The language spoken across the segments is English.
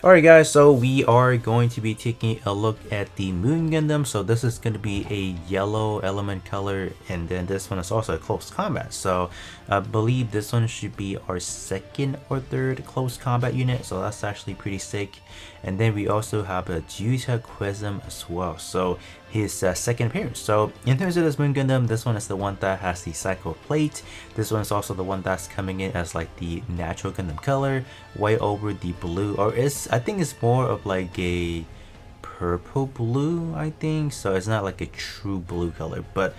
Alright guys, so we are going to be taking a look at the Moon Gundam. So this is going to be a yellow element color, and then this one is also a close combat. So I believe this one should be our second or third close combat unit, so that's actually pretty sick. And then we also have a Jutta Quism as well, so his second appearance. So in terms of this Moon Gundam, this one is the one that has the cycle plate. This one is also the one that's coming in as like the natural Gundam color, white over the blue, or I think it's more of like a purple blue, I think, so it's not like a true blue color. But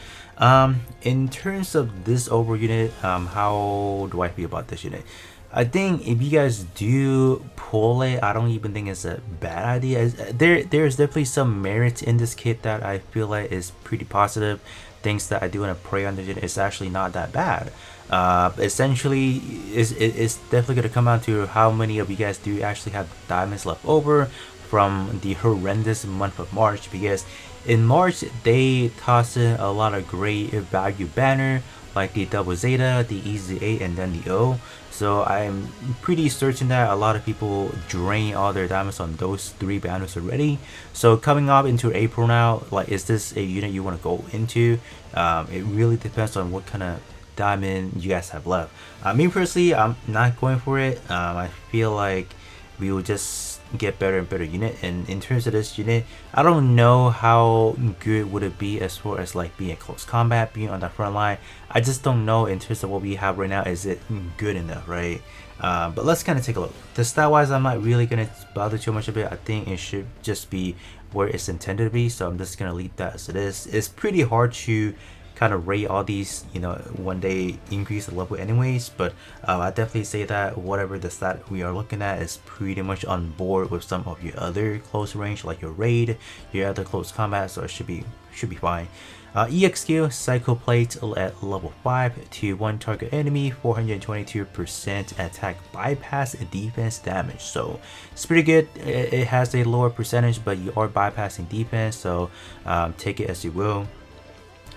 in terms of this over unit, how do I feel about this unit? I think if you guys do pull it, I don't even think it's a bad idea. There's definitely some merit in this kit that I feel like is pretty positive. Things that I do want to pray on the unit is actually not that bad. Essentially, it's definitely going to come down to how many of you guys do actually have diamonds left over from the horrendous month of March, because in March they tossed in a lot of great value banner like the double Zeta, the EZ8, and then the O. So I'm pretty certain that a lot of people drain all their diamonds on those three banners already. So coming up into April now, like, is this a unit you want to go into? It really depends on what kind of diamond you guys have left. Me personally, I'm not going for it. I feel like we will just get better and better unit. And in terms of this unit, I don't know how good would it be as far as like being close combat, being on the front line. I just don't know in terms of what we have right now, is it good enough, right? But let's kind of take a look. The style wise, I'm not really gonna bother too much of it. I think it should just be where it's intended to be, so I'm just gonna leave that as it is. It's pretty hard to kind of rate all these, when they increase the level anyways. But I definitely say that whatever the stat we are looking at is pretty much on board with some of your other close range, like your raid, your other close combat, so it should be fine. EXQ cycle plate at level 5 to one target enemy, 422% attack bypass defense damage. So it's pretty good. It has a lower percentage, but you are bypassing defense, so take it as you will.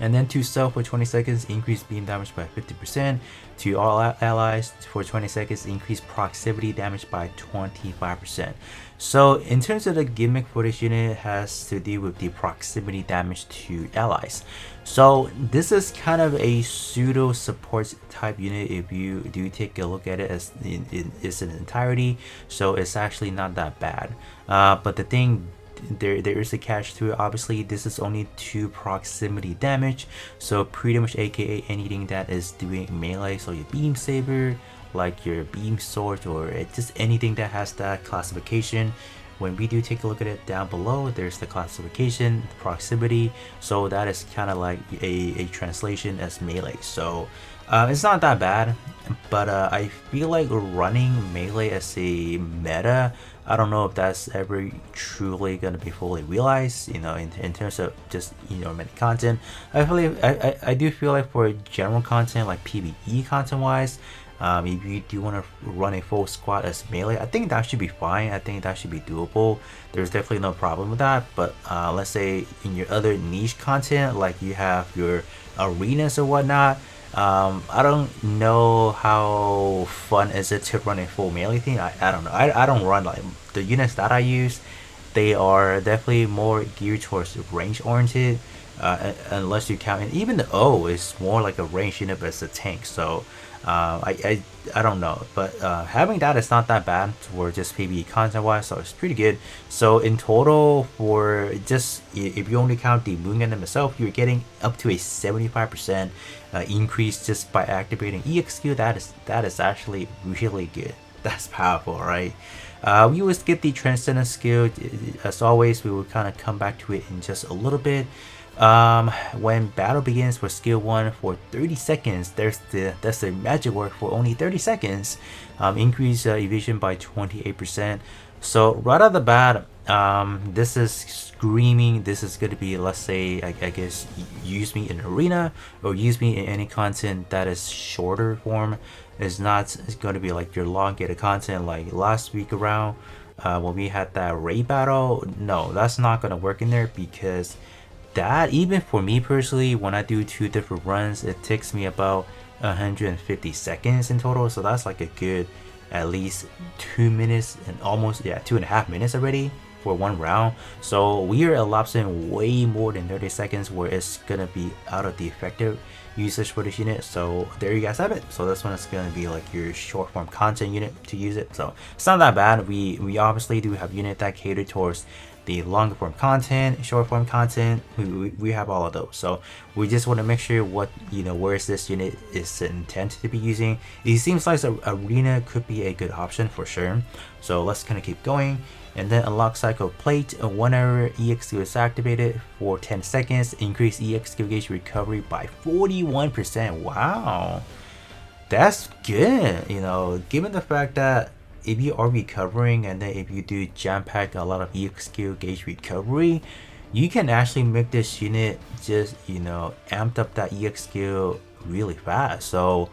And then to self for 20 seconds, increase beam damage by 50%. To all allies for 20 seconds, increase proximity damage by 25%. So in terms of the gimmick for this unit, it has to do with the proximity damage to allies. So this is kind of a pseudo support type unit if you do take a look at it as in its entirety. So it's actually not that bad. But the thing, there is a catch to it. Obviously this is only 2 proximity damage, so pretty much aka anything that is doing melee, so your beam saber, like your beam sword, or just anything that has that classification. When we do take a look at it down below, there's the classification, the proximity, so that is kind of like a translation as melee. So it's not that bad, but I feel like running melee as a meta, I don't know if that's ever truly going to be fully realized, in terms of just, many content. I do feel like for general content, like PvE content wise, if you do want to run a full squad as melee, I think that should be fine. I think that should be doable. There's definitely no problem with that. But let's say in your other niche content, like you have your arenas or whatnot, I don't know how fun is it to run a full melee thing. I don't know. I don't run, like, the units that I use, they are definitely more geared towards range oriented, unless you count, and even the O is more like a range unit, but it's a tank. So I don't know, but having that is not that bad for just PvE content wise, so it's pretty good. So in total, for just, if you only count the Moon Gundam itself, you're getting up to a 75% increase just by activating EXQ. That is actually really good. That's powerful, right? We will skip the Transcendent skill. As always, we will kind of come back to it in just a little bit. When battle begins for skill 1 for 30 seconds, that's the magic word, for only 30 seconds, increase evasion by 28%. So right out the bat, this is screaming. This is going to be, let's say, I guess, use me in arena or use me in any content that is shorter form. It's not going to be like your elongated content like last week around when we had that raid battle. No, that's not going to work in there, because that, even for me personally, when I do 2 different runs, it takes me about 150 seconds in total. So that's like a good at least 2 minutes and almost 2.5 minutes already for one round. So we are elapsing way more than 30 seconds where it's gonna be out of the effective usage for this unit. So there you guys have it. So this one is gonna be like your short form content unit to use it. So it's not that bad. We obviously do have unit that cater towards the longer form content, short form content. We have all of those. So we just want to make sure what where this unit is intended to be using. It seems like arena could be a good option for sure. So let's kind of keep going. And then unlock cycle plate. Whenever EXQ is activated for 10 seconds, increase EXQ gauge recovery by 41%. Wow, that's good. Given the fact that if you are recovering and then if you do jam pack a lot of EXQ gauge recovery, you can actually make this unit just amped up that EXQ really fast. So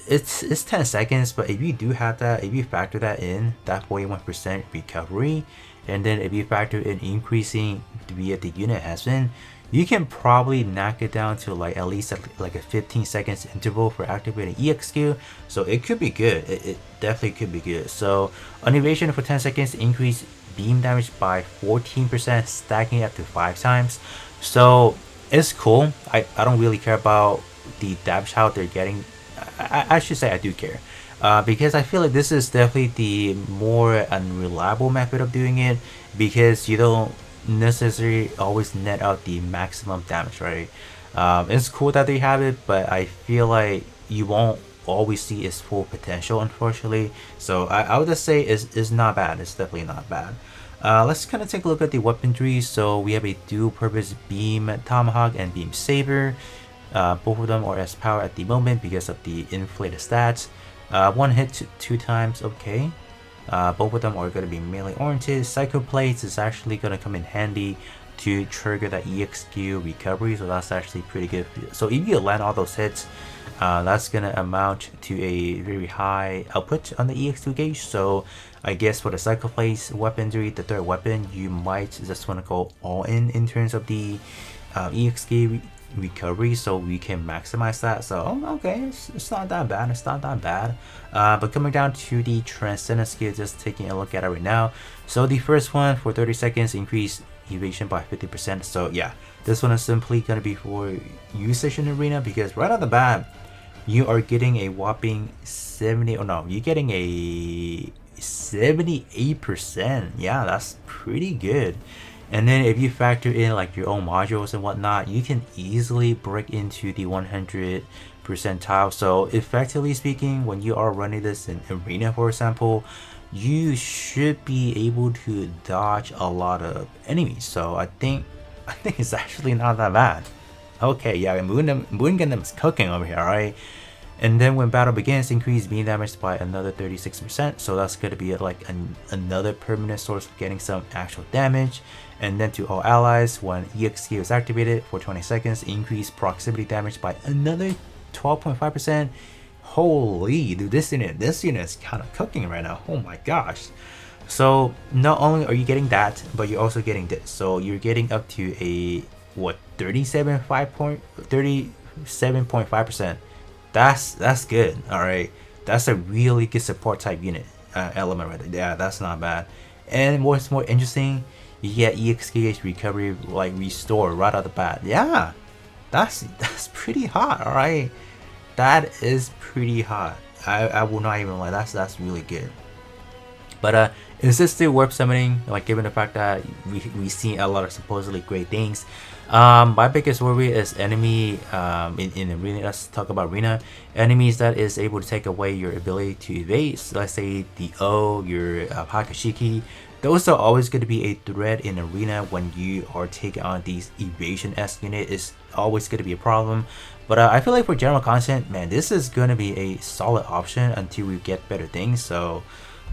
it's 10 seconds, but if you do have that, if you factor that in, that 41% recovery, and then if you factor in increasing via the unit has been, you can probably knock it down to like at least like a 15 seconds interval for activating EXQ. So it could be good. It definitely could be good. So on evasion for 10 seconds, increase beam damage by 14%, stacking it up to 5 times. So it's cool. I don't really care about the damage how they're getting. I should say I do care, because I feel like this is definitely the more unreliable method of doing it, because you don't necessarily always net out the maximum damage, right? It's cool that they have it, but I feel like you won't always see its full potential, unfortunately. So I would just say it's not bad. It's definitely not bad. Let's kind of take a look at the weaponry. So we have a dual purpose beam tomahawk and beam saber. Both of them are S power at the moment because of the inflated stats. One hit 2 times, okay. Both of them are going to be melee oriented. Psycho plates is actually going to come in handy to trigger that EXQ recovery, so that's actually pretty good. So if you land all those hits, that's going to amount to a very high output on the EXQ gauge. So I guess for the Psycho plates weaponry, the third weapon, you might just want to go all in terms of the EXQ recovery, so we can maximize that. So okay, it's not that bad. It's not that bad. But coming down to the Transcendent skill, just taking a look at it right now. So the first one for 30 seconds, increase evasion by 50%. So yeah, this one is simply going to be for usage in arena, because right off the bat you are getting a whopping 70, oh no, you're getting a 78%. Yeah, that's pretty good. And then if you factor in like your own modules and whatnot, you can easily break into the 100 percentile. So effectively speaking, when you are running this in arena, for example, you should be able to dodge a lot of enemies. So I think it's actually not that bad. Okay, yeah, Moon Gundam is cooking over here, alright? And then when battle begins, increase beam damage by another 36%. So that's going to be like another permanent source of getting some actual damage. And then to all allies, when EXQ is activated for 20 seconds, increase proximity damage by another 12.5%. Holy, dude, this unit is kind of cooking right now. Oh my gosh. So not only are you getting that, but you're also getting this. So you're getting up to a 37.5%. That's good. All right, that's a really good support type unit element right there. Yeah, that's not bad. And what's more interesting, you get EXQ recovery like restore right out the bat. Yeah, that's pretty hot. All right, that is pretty hot. I will not even lie. That's really good. But is this still worth summoning? Like, given the fact that we see a lot of supposedly great things. My biggest worry is enemy in arena. Let's talk about arena enemies that is able to take away your ability to evade. So let's say the O, your Hakashiki. Those are always going to be a threat in arena when you are taking on these evasion-esque unit. Is always going to be a problem. But I feel like for general content, man, this is going to be a solid option until we get better things. So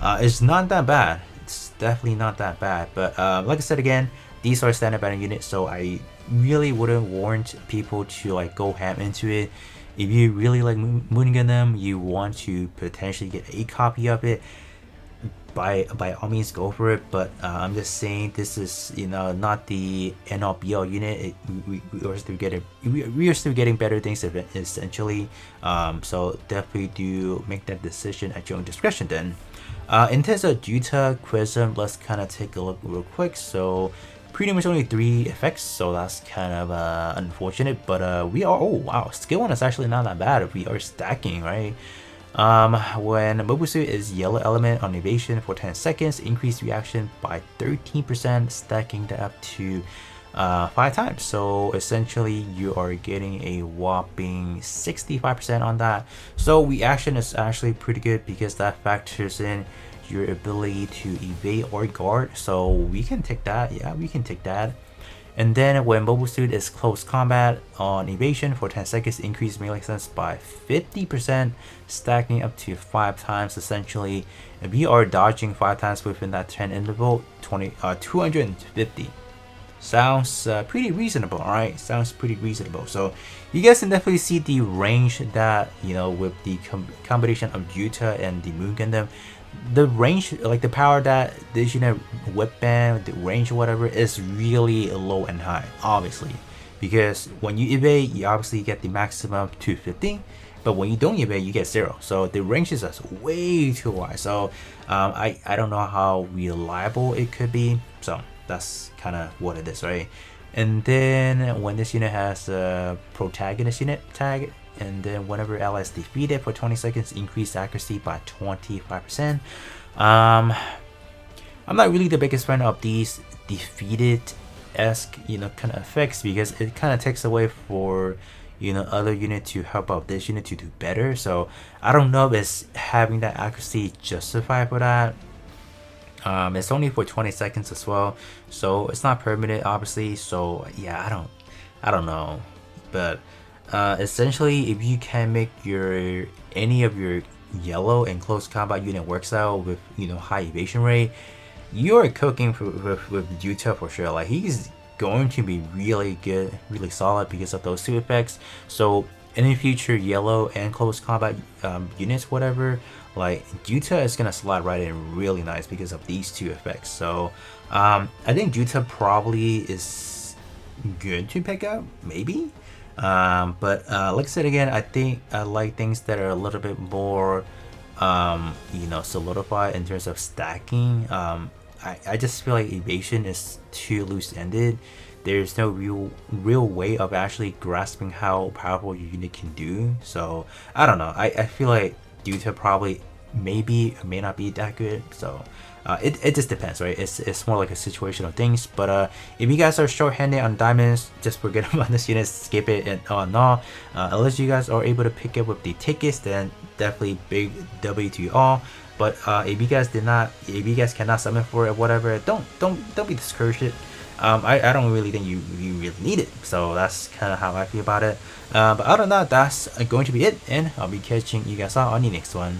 it's not that bad. It's definitely not that bad. But like I said again, these are standard battle units, so I really wouldn't warrant people to like go ham into it. If you really like Moon Gundam, you want to potentially get a copy of it, by all means go for it, but I'm just saying this is, you know, not the end all be all unit. We are still getting we are still getting better things essentially. So definitely do make that decision at your own discretion then. In terms of Jutta Quism, let's kind of take a look real quick. So pretty much only 3 effects, so that's kind of unfortunate, but we are, oh wow, skill 1 is actually not that bad. We are stacking, right? When mobile suit is yellow element on evasion for 10 seconds, increase reaction by 13%, stacking that up to 5 times. So essentially you are getting a whopping 65% on that. So reaction is actually pretty good because that factors in your ability to evade or guard. So we can take that. Yeah, we can take that. And then when mobile suit is close combat on evasion for 10 seconds, increase melee sense by 50%, stacking up to 5 times. Essentially, if you are dodging 5 times within that 10 interval, 250. Sounds pretty reasonable, alright? Sounds pretty reasonable. So you guys can definitely see the range that, you know, with the combination of Jutta and the Moon Gundam, the range, like the power that this unit weapon, the range or whatever, is really low and high, obviously. Because when you evade, you obviously get the maximum 250, but when you don't evade, you get 0. So the range is just way too wide. So I don't know how reliable it could be. So that's kind of what it is, right? And then when this unit has a protagonist unit tag, and then whenever allies defeated for 20 seconds, increase accuracy by 25%. I'm not really the biggest fan of these defeated-esque, you know, kind of effects, because it kind of takes away for, you know, other unit to help out this unit to do better. So I don't know if it's having that accuracy justified for that. It's only for 20 seconds as well, so it's not permanent, obviously. So yeah, I don't know, but essentially, if you can make your any of your yellow and close combat unit works out with, you know, high evasion rate, you're cooking with Jutta for sure. Like, he's going to be really good, really solid because of those 2 effects. So in the future, yellow and close combat units, whatever, like Jutta is gonna slide right in really nice because of these 2 effects. So I think Jutta probably is good to pick up, maybe. But like I said again, I think I like things that are a little bit more, you know, solidified in terms of stacking. I just feel like evasion is too loose-ended. There's no real way of actually grasping how powerful your unit can do. So I don't know. I feel like Jutta probably maybe or may not be that good. So it just depends, right? It's more like a situation of things. But if you guys are short-handed on diamonds, just forget about this unit, skip it, and no. Unless you guys are able to pick it with the tickets, then definitely big W to you all. But if you guys cannot summon for it, whatever, don't be discouraged. I don't really think you really need it. So that's kind of how I feel about it. But other than that, that's going to be it, and I'll be catching you guys out on the next one.